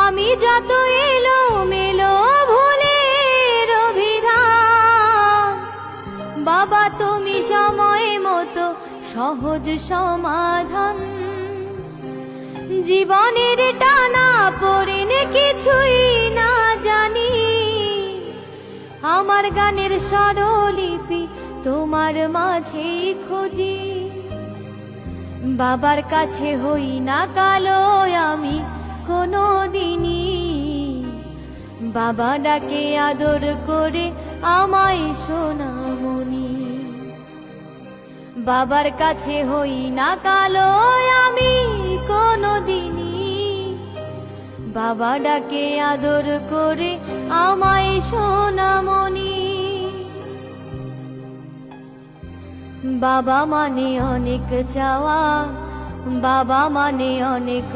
আমি যত এলো মেলো ভুলের অভিধান, বাবা তুমি সময় মতো সহজ সমাধান। জীবনের টানা পড়েন কিছুই না জানি, আমার গানের স্বরলিপি তোমার মাঝে খুঁজি। বাবার কাছে হই না কালো আমি কোনো দিনই, বাবা ডাকে আদর করে আমায় সোনামণি। বাবার কাছে হই না কালো আমি কোনো দিনই, বাবা ডাকে আদর করে আমায় সোনামণি। বাবা মানে অনেক চাওয়া, বাবা মানে অনেক